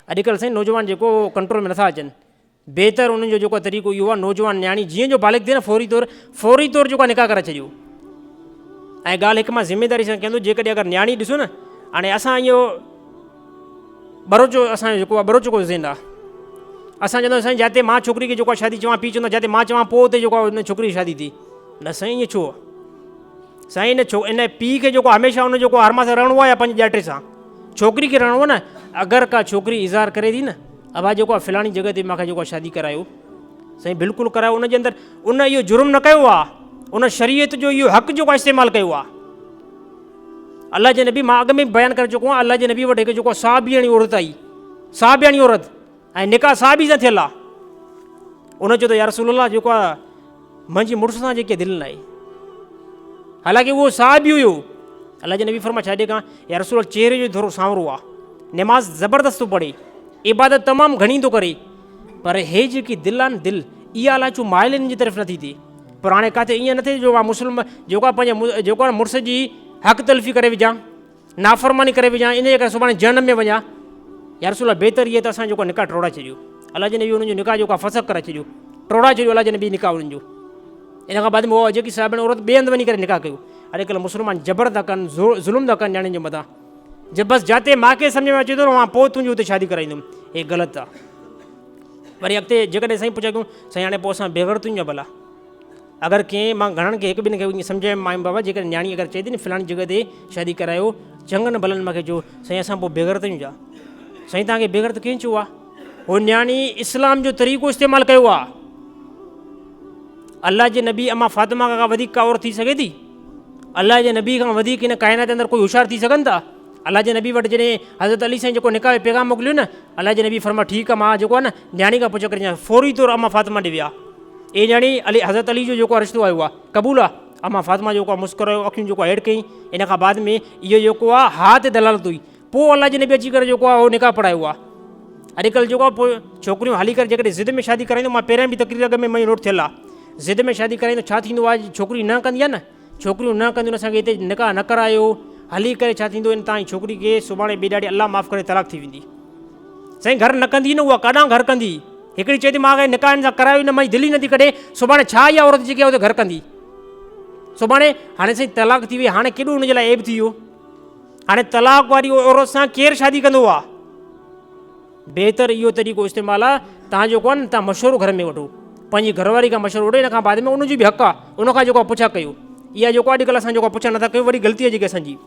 अॼुकल्ह साईं नौजवान जेको कंट्रोल में नथा अचनि, बहितर उन्हनि जो जेको तरीक़ो इहो आहे, नौजवान न्याणी जीअं जो बालिग थिए न फौरी तौरु जेको आहे निकाह करे छॾियो। ऐं ॻाल्हि हिकु मां ज़िमेदारी सां कंदो, जेकॾहिं अगरि न्याणी ॾिसो न, हाणे असां इहो बरोचो असांजो जेको आहे बरोचो को ज़िंद आहे, असां चवंदा साईं जिते मां छोकिरी खे जेको आहे शादी चवां, पीउ चवंदो जिते मां चवां पोइ उते जेको आहे हुन छोकिरी जी शादी थी। न साईं ईअं छो साईं, इन पीउ खे जेको हमेशह हुन जेको हर मास रहणो आहे या पंहिंजे ॼाटे सां, छोकिरी खे रहणो आहे न। अगरि का छोकिरी इज़हार करे थी न, अबा जेको आहे फलाणी जॻह ते मूंखे जेको आहे शादी करायो, साईं बिल्कुलु करायो। उनजे अंदरि उन इहो जुर्म न कयो आहे, उन शरीयत जो इहो हक़ु जेको आहे इस्तेमालु कयो आहे। अलाह जे नबी, मां अॻु में बि बयानु करे चुको आहियां, अलाह जे नबी वटि हिकु जेको आहे साहबियाणी औरत आई, साहबियाणी औरत, ऐं निकाह साहबी सां थियल आहे। उन चयो त या रसूलल्लाह जेको आहे मुंहिंजी मुड़ुस सां जेकी दिलि न आहे, हालांकि उहो साहबी हुयो। अलाह जे नबी फरमा छा ॾेखां, या रसूल चेहरे जो थोरो सांवरो आहे, निमाज़ ज़बरदस्त थो पढ़े, इबादत तमामु घणी थो करे, पर हे जेकी दिलि आहे न, दिलि इहा अलाए छो माइलनि जी तरफ़ नथी थिए। पर हाणे किथे ईअं न थिए जो मां मुस्लिम जेको आहे पंहिंजे जेको आहे मुड़ुस जी हक़ तलफ़ी करे विझां, नाफ़रमानी करे विझां, इन जे करे सुभाणे जनम में वञा। या रसूल बहितर इहे त असां जेको निकाह टोड़ा छॾियो। अलाह जे नबी उन्हनि जो निकाह जेको आहे फसक करे छॾियो, टोड़ा छॾियो अलाह जे नबी निकाह उन्हनि जो। इन खां बाद में उहा जेकी साहिबाणी औरत ॿिए हंधि वञी करे निकाह कयो। अॼुकल्ह मुस्लमान जबर था कनि, ज़ुल्म था कनि न्याणियुनि जे मथां, जब बसि जिते मूंखे सम्झ में अचे थो मां पोइ तुंहिंजी हुते शादी कराईंदुमि, हे ग़लति आहे। वरी अॻिते जेकॾहिं साईं पुछा कयूं, साईं हाणे पोइ असां बेग़ैरतुनि जा भला, अगरि कंहिं मां घणनि खे हिकु ॿिनि खे ईअं सम्झ में मां बाबा जेकॾहिं न्याणी अगरि चए थी न फलाणी जॻह ते शादी करायो, चङनि भलनि मूंखे चयो साईं असां पोइ बेग़ैरतुनि जा। साईं तव्हांखे बेग़ैरत कंहिं चयो आहे? उहो न्याणी इस्लाम जो तरीक़ो इस्तेमालु कयो आहे। अलाह जे नबी अमा फातिमा खां वधीक का औरत थी सघे थी? अलाह जे नबी खां वधीक हिन काइनात जे अंदरि कोई होशियारु थी सघनि था? अलाह जे नबी वटि जॾहिं हज़रत अली साईं जेको निकाह जो पैगाम मोकिलियो न, अलाह जे नबी फरमा ठीकु आहे, मां जेको आहे न न्याणी खां पुछो करे फौरी तौरु अमा फातिमा ॾे विया। ए न्याणी अली हज़रत अली जो जेको आहे रिश्तो आयो आहे क़बूल आहे। अमा फातिमा जेको आहे मुस्कुरायो, अखियूं जेको आहे हेठि कई। इन खां बाद में इहो जेको आहे हा ते दलालत हुई, पोइ अलाह जे नबी अची करे जेको आहे उहो निकाह पढ़ायो आहे। अॼुकल्ह जेको आहे पोइ छोकिरियूं हली करे जेकॾहिं ज़िद में शादी कराईंदो, मां पहिरियां बि तकरीर अॻ में मुंहिंजो नोट थियल आहे, ज़िद में शादी कराईंदो छा थींदो आहे, छोकिरी न कंदी आहे न, छोकिरियूं न कंदियूं आहिनि, असांखे हिते निकाह न करायो, हली करे छा थींदो आहिनि, तव्हांजी छोकिरी खे सुभाणे ॿी ॾाढी अलाह माफ़ु करे तलाक थी वेंदी। साईं घर न कंदी न, उहा काॾां घर कंदी? हिकिड़ी चए थी मां अगरि निकाह सां करायो न, मुंहिंजी दिलि ई नथी कढे, सुभाणे छा इहा औरत जेकी आहे उते घर कंदी? सुभाणे हाणे साईं तलाक थी वई, हाणे केॾो हुनजे लाइ ऐब थी वियो। हाणे तलाक वारी औरत सां केरु शादी कंदो आहे? बहितर इहो तरीक़ो इस्तेमालु आहे, तव्हां जेको आहे न तव्हां मशवरो घर में वठो, पंहिंजी घरवारी खां मशवरो वठो, इन खां बाद में उनजो बि हक़ु आहे, उनखां जेको आहे पुछा कयो। इहा जेको अॼुकल्ह असां जेको पुछा नथा कयूं, वरी ग़लती आहे जेकी असांजी।